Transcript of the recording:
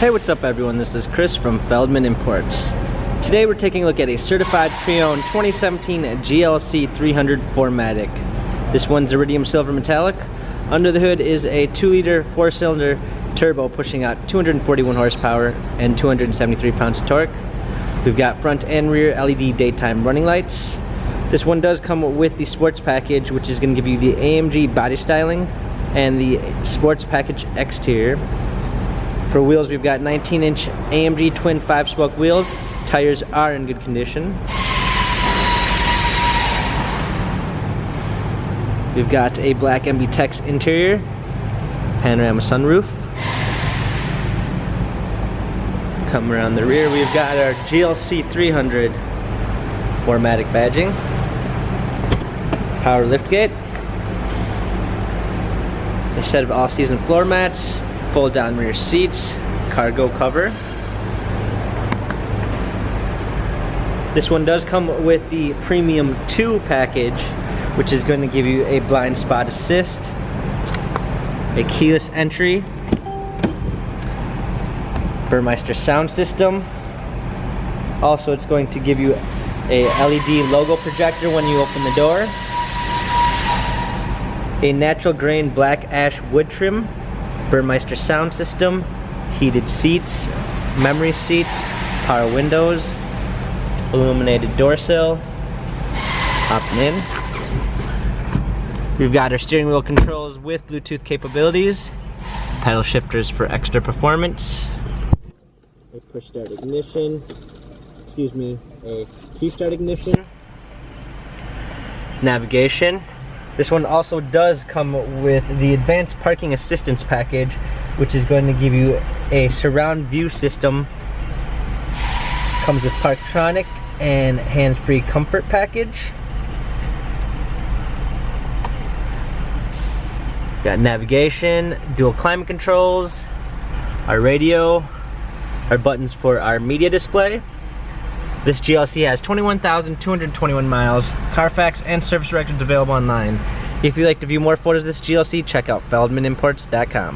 Hey, what's up everyone? This is Chris from Feldmann Imports. Today we're taking a look at a certified pre-owned 2017 GLC 300 4MATIC. This one's iridium silver metallic. Under the hood is a 2-liter 4-cylinder turbo pushing out 241 horsepower and 273 pounds of torque. We've got front and rear LED daytime running lights. This one does come with the sports package, which is going to give you the AMG body styling and the sports package exterior. For wheels, we've got 19-inch AMG twin 5-spoke wheels. Tires are in good condition. We've got a black MB-Tex interior, panorama sunroof. Come around the rear, we've got our GLC 300 4MATIC badging, power liftgate, a set of all-season floor mats, fold-down rear seats, cargo cover. This one does come with the Premium 2 package, which is going to give you a blind spot assist, a keyless entry, Burmeister sound system. Also, it's going to give you a LED logo projector when you open the door, a natural grain black ash wood trim, Burmeister sound system, heated seats, memory seats, power windows, illuminated door sill. Hopping in, we've got our steering wheel controls with Bluetooth capabilities, pedal shifters for extra performance, a push start ignition, a key start ignition, navigation. This one also does come with the advanced parking assistance package, which is going to give you a surround view system. Comes with Parktronic and hands-free comfort package. Got navigation, dual climate controls, our radio, our buttons for our media display. This GLC has 21,221 miles, Carfax and service records available online. If you'd like to view more photos of this GLC, check out feldmanimports.com.